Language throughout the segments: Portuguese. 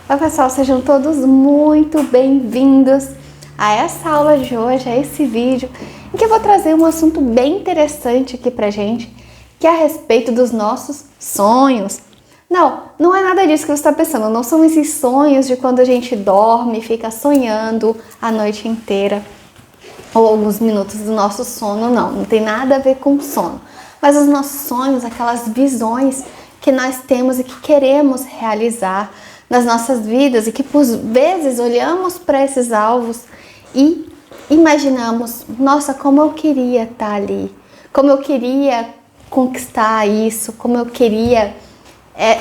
Oi pessoal, sejam todos muito bem-vindos a essa aula de hoje, a esse vídeo, em que eu vou trazer um assunto bem interessante aqui pra gente, que é a respeito dos nossos sonhos. Não é nada disso que você está pensando, não são esses sonhos de quando a gente dorme e fica sonhando a noite inteira, ou alguns minutos do nosso sono, não tem nada a ver com sono. Mas os nossos sonhos, aquelas visões que nós temos e que queremos realizar nas nossas vidas e que por vezes olhamos para esses alvos e imaginamos, nossa, como eu queria estar ali, como eu queria conquistar isso, como eu queria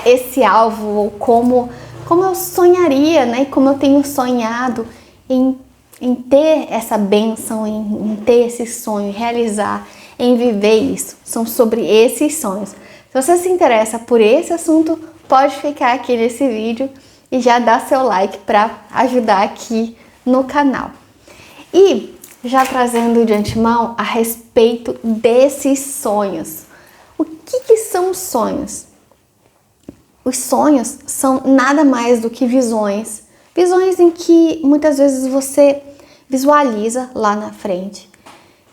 esse alvo, ou como eu sonharia, né? Como eu tenho sonhado em ter essa bênção, em ter esse sonho, realizar, em viver isso. São sobre esses sonhos. Se você se interessa por esse assunto, pode ficar aqui nesse vídeo e já dar seu like para ajudar aqui no canal. E já trazendo de antemão a respeito desses sonhos. O que são os sonhos? Os sonhos são nada mais do que visões. Visões em que muitas vezes você visualiza lá na frente.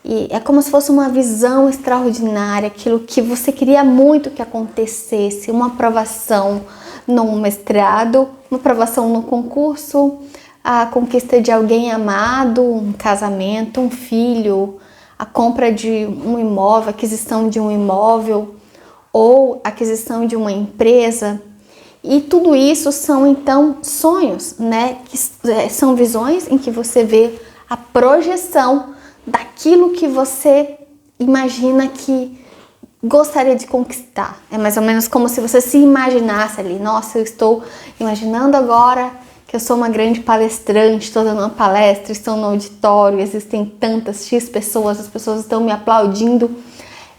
E é como se fosse uma visão extraordinária, aquilo que você queria muito que acontecesse, uma aprovação num mestrado, uma aprovação no concurso, a conquista de alguém amado, um casamento, um filho, a compra de um imóvel, aquisição de um imóvel ou aquisição de uma empresa. E tudo isso são então sonhos, né? Que são visões em que você vê a projeção daquilo que você imagina que gostaria de conquistar. É mais ou menos como se você se imaginasse ali. Nossa, eu estou imaginando agora que eu sou uma grande palestrante, estou dando uma palestra, estou no auditório, existem tantas X pessoas, as pessoas estão me aplaudindo.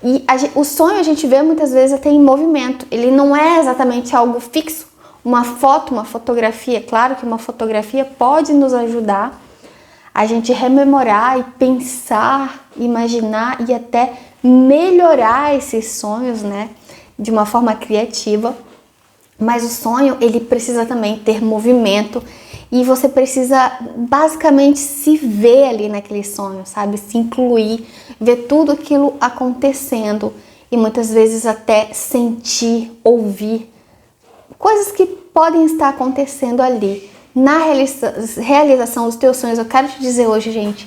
E o sonho a gente vê muitas vezes até em movimento. Ele não é exatamente algo fixo. Uma foto, uma fotografia. Claro que uma fotografia pode nos ajudar a gente rememorar e pensar, imaginar e até melhorar esses sonhos, né? De uma forma criativa. Mas o sonho, ele precisa também ter movimento e você precisa basicamente se ver ali naquele sonho, sabe? Se incluir, ver tudo aquilo acontecendo e muitas vezes até sentir, ouvir coisas que podem estar acontecendo ali. Na realização dos teus sonhos, eu quero te dizer hoje, gente,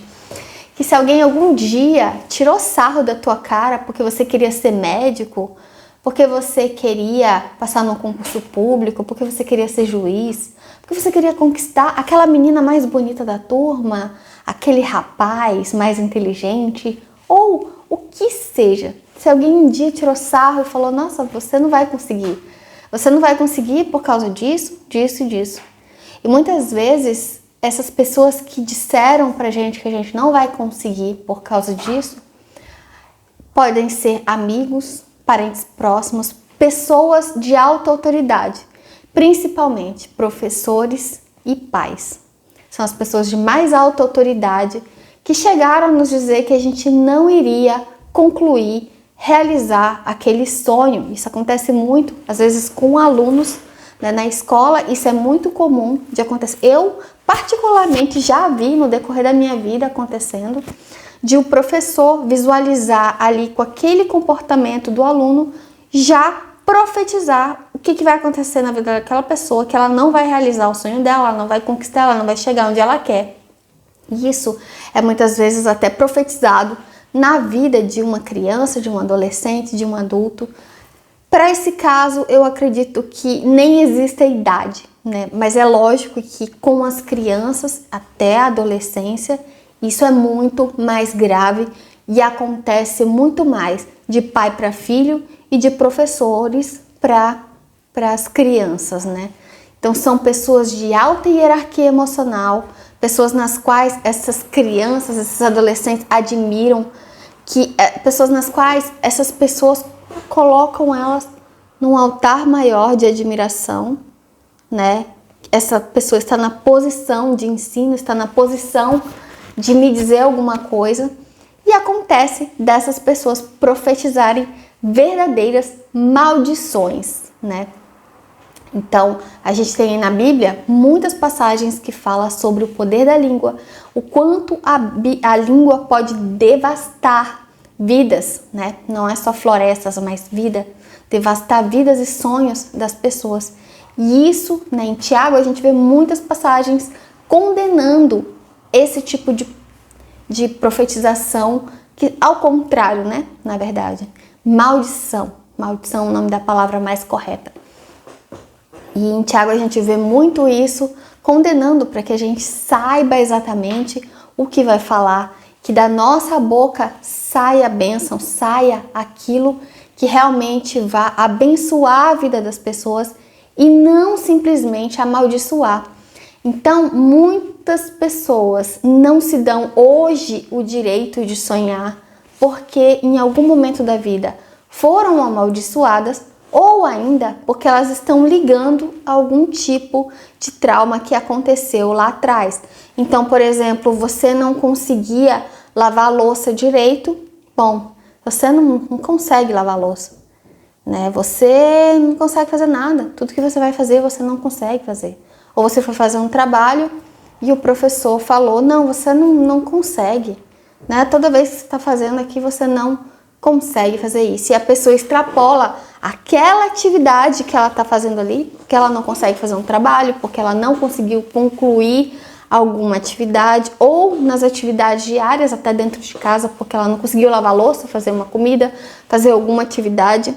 que se alguém algum dia tirou sarro da tua cara porque você queria ser médico, porque você queria passar num concurso público, porque você queria ser juiz, porque você queria conquistar aquela menina mais bonita da turma, aquele rapaz mais inteligente, ou o que seja. Se alguém um dia tirou sarro e falou, nossa, você não vai conseguir. Você não vai conseguir por causa disso, disso e disso. E muitas vezes, essas pessoas que disseram pra gente que a gente não vai conseguir por causa disso, podem ser amigos, parentes próximos, pessoas de alta autoridade, principalmente professores e pais. São as pessoas de mais alta autoridade que chegaram a nos dizer que a gente não iria concluir, realizar aquele sonho. Isso acontece muito, às vezes, com alunos, né, na escola. Isso é muito comum de acontecer. Eu, particularmente, já vi no decorrer da minha vida acontecendo, de o professor visualizar ali com aquele comportamento do aluno, já profetizar o que vai acontecer na vida daquela pessoa, que ela não vai realizar o sonho dela, ela não vai conquistar, ela não vai chegar onde ela quer. E isso é muitas vezes até profetizado na vida de uma criança, de um adolescente, de um adulto. Para esse caso, eu acredito que nem existe a idade, né? Mas é lógico que com as crianças até a adolescência, isso é muito mais grave e acontece muito mais de pai para filho e de professores para as crianças, né? Então são pessoas de alta hierarquia emocional, pessoas nas quais essas crianças, esses adolescentes admiram, pessoas nas quais essas pessoas colocam elas num altar maior de admiração, né? Essa pessoa está na posição de ensino, está na posição de me dizer alguma coisa, e acontece dessas pessoas profetizarem verdadeiras maldições, né? Então, a gente tem na Bíblia muitas passagens que falam sobre o poder da língua, o quanto a língua pode devastar vidas, né? Não é só florestas, mas vida, devastar vidas e sonhos das pessoas. E isso, né, em Tiago, a gente vê muitas passagens condenando esse tipo de profetização, que ao contrário, né, na verdade, maldição é o nome da palavra mais correta. E em Tiago a gente vê muito isso, condenando para que a gente saiba exatamente o que vai falar, que da nossa boca saia a bênção, saia aquilo que realmente vá abençoar a vida das pessoas e não simplesmente amaldiçoar. Então, muitas pessoas não se dão hoje o direito de sonhar porque em algum momento da vida foram amaldiçoadas ou ainda porque elas estão ligando a algum tipo de trauma que aconteceu lá atrás. Então, por exemplo, você não conseguia lavar a louça direito, bom, você não consegue lavar a louça, né? Você não consegue fazer nada, tudo que você vai fazer você não consegue fazer. Ou você foi fazer um trabalho e o professor falou, não, você não consegue, né? Toda vez que você está fazendo aqui, você não consegue fazer isso. E a pessoa extrapola aquela atividade que ela está fazendo ali, porque ela não consegue fazer um trabalho, porque ela não conseguiu concluir alguma atividade, ou nas atividades diárias, até dentro de casa, porque ela não conseguiu lavar a louça, fazer uma comida, fazer alguma atividade,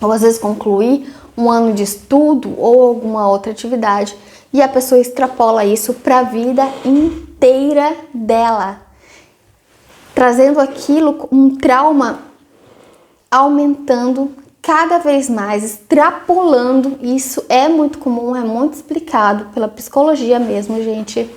ou às vezes concluir um ano de estudo ou alguma outra atividade, e a pessoa extrapola isso para a vida inteira dela, trazendo aquilo, um trauma aumentando cada vez mais, extrapolando. Isso é muito comum, é muito explicado pela psicologia mesmo, gente,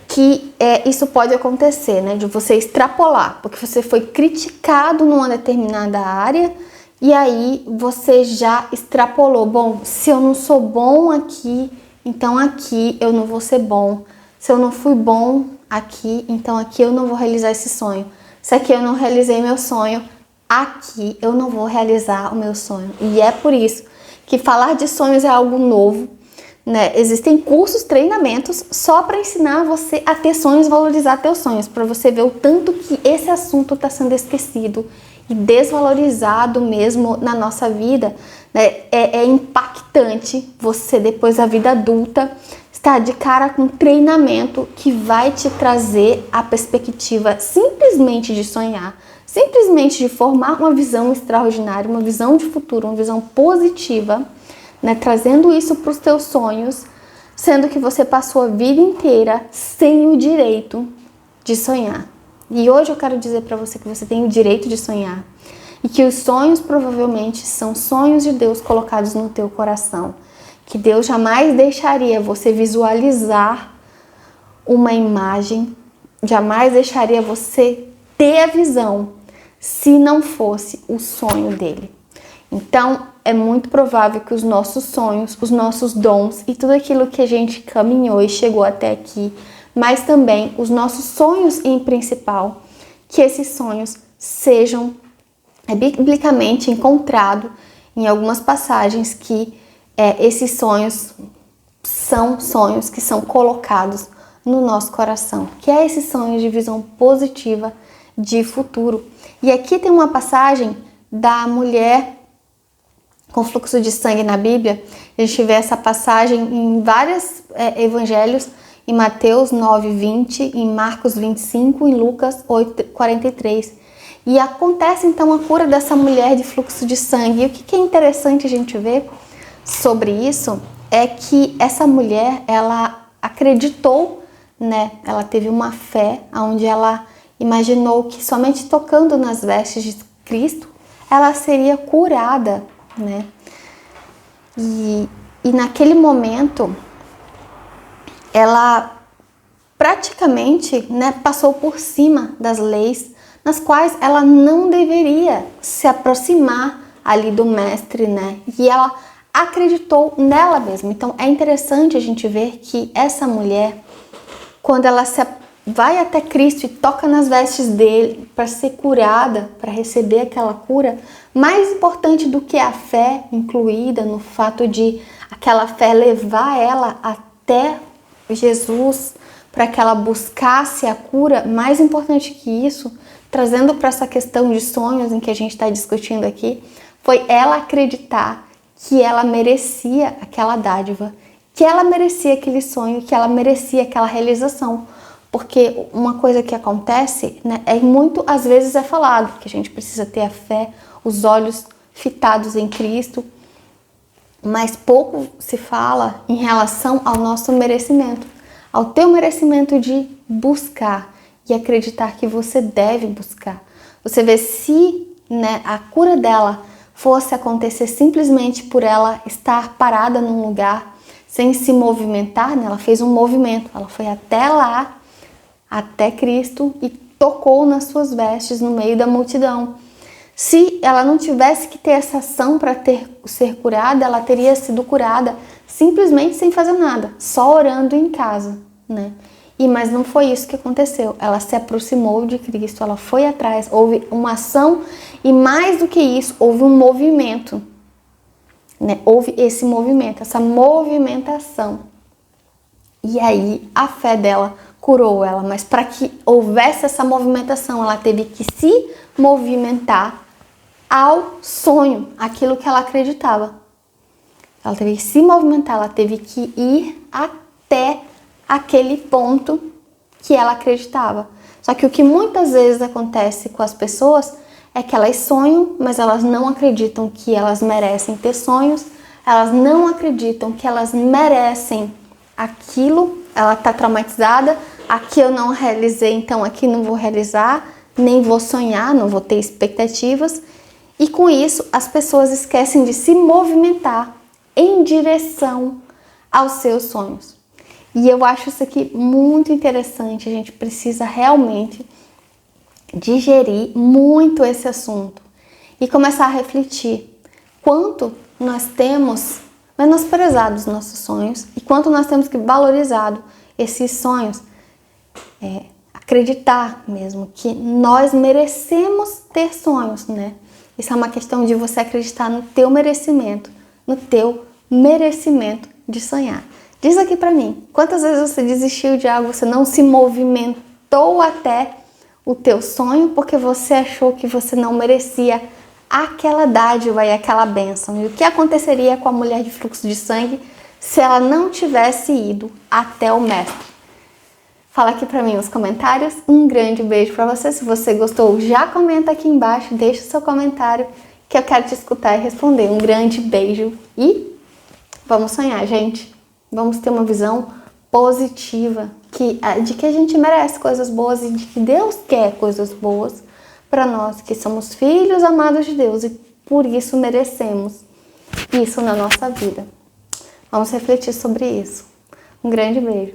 que isso pode acontecer, né, de você extrapolar, porque você foi criticado numa determinada área e aí você já extrapolou. Bom, se eu não sou bom aqui, então aqui eu não vou ser bom. Se eu não fui bom aqui, então aqui eu não vou realizar esse sonho. Se aqui eu não realizei meu sonho, aqui eu não vou realizar o meu sonho. E é por isso que falar de sonhos é algo novo, né? Existem cursos, treinamentos só para ensinar você a ter sonhos, valorizar teus sonhos, para você ver o tanto que esse assunto está sendo esquecido e desvalorizado mesmo na nossa vida, né? É impactante você, depois da vida adulta, estar de cara com um treinamento que vai te trazer a perspectiva simplesmente de sonhar, simplesmente de formar uma visão extraordinária, uma visão de futuro, uma visão positiva, né? Trazendo isso para os teus sonhos, sendo que você passou a vida inteira sem o direito de sonhar. E hoje eu quero dizer para você que você tem o direito de sonhar e que os sonhos provavelmente são sonhos de Deus colocados no teu coração, que Deus jamais deixaria você visualizar uma imagem, jamais deixaria você ter a visão se não fosse o sonho dele. Então, é muito provável que os nossos sonhos, os nossos dons e tudo aquilo que a gente caminhou e chegou até aqui, mas também os nossos sonhos em principal, que esses sonhos sejam biblicamente encontrado em algumas passagens que esses sonhos são sonhos que são colocados no nosso coração, que é esse sonho de visão positiva de futuro. E aqui tem uma passagem da mulher com fluxo de sangue na Bíblia. A gente vê essa passagem em vários evangelhos, em Mateus 9:20, em Marcos 25, em Lucas 8:43. E acontece então a cura dessa mulher de fluxo de sangue. E o que é interessante a gente ver sobre isso é que essa mulher, ela acreditou, né? Ela teve uma fé onde ela imaginou que somente tocando nas vestes de Cristo ela seria curada, né? E naquele momento ela praticamente, né, passou por cima das leis nas quais ela não deveria se aproximar ali do mestre, né? E ela acreditou nela mesma. Então é interessante a gente ver que essa mulher, quando ela se vai até Cristo e toca nas vestes dele para ser curada, para receber aquela cura, mais importante do que a fé incluída no fato de aquela fé levar ela até Jesus, para que ela buscasse a cura, mais importante que isso, trazendo para essa questão de sonhos em que a gente está discutindo aqui, foi ela acreditar que ela merecia aquela dádiva, que ela merecia aquele sonho, que ela merecia aquela realização. Porque uma coisa que acontece, né, muito às vezes é falado que a gente precisa ter a fé, os olhos fitados em Cristo, mas pouco se fala em relação ao nosso merecimento, ao teu merecimento de buscar e acreditar que você deve buscar. Você vê, se, né, a cura dela fosse acontecer simplesmente por ela estar parada num lugar sem se movimentar, né, ela fez um movimento, ela foi até lá, até Cristo, e tocou nas suas vestes no meio da multidão. Se ela não tivesse que ter essa ação para ser curada, ela teria sido curada simplesmente sem fazer nada, só orando em casa, né? Mas não foi isso que aconteceu. Ela se aproximou de Cristo, ela foi atrás, houve uma ação e, mais do que isso, houve um movimento, né? Houve esse movimento, essa movimentação. E aí a fé dela curou ela, mas para que houvesse essa movimentação, ela teve que se movimentar ao sonho, aquilo que ela acreditava. Ela teve que se movimentar, ela teve que ir até aquele ponto que ela acreditava. Só que o que muitas vezes acontece com as pessoas é que elas sonham, mas elas não acreditam que elas merecem ter sonhos, elas não acreditam que elas merecem aquilo, ela está traumatizada, aqui eu não realizei, então aqui não vou realizar, nem vou sonhar, não vou ter expectativas. E com isso, as pessoas esquecem de se movimentar em direção aos seus sonhos. E eu acho isso aqui muito interessante, a gente precisa realmente digerir muito esse assunto e começar a refletir quanto nós temos menosprezado os nossos sonhos e quanto nós temos que valorizar esses sonhos. Acreditar mesmo que nós merecemos ter sonhos, né? Isso é uma questão de você acreditar no teu merecimento, de sonhar. Diz aqui pra mim, quantas vezes você desistiu de algo, você não se movimentou até o teu sonho porque você achou que você não merecia aquela dádiva e aquela bênção? E o que aconteceria com a mulher de fluxo de sangue se ela não tivesse ido até o mestre? Fala aqui pra mim nos comentários. Um grande beijo pra você. Se você gostou, já comenta aqui embaixo, deixa o seu comentário que eu quero te escutar e responder. Um grande beijo e vamos sonhar, gente. Vamos ter uma visão positiva de que a gente merece coisas boas e de que Deus quer coisas boas para nós, que somos filhos amados de Deus e por isso merecemos isso na nossa vida. Vamos refletir sobre isso. Um grande beijo.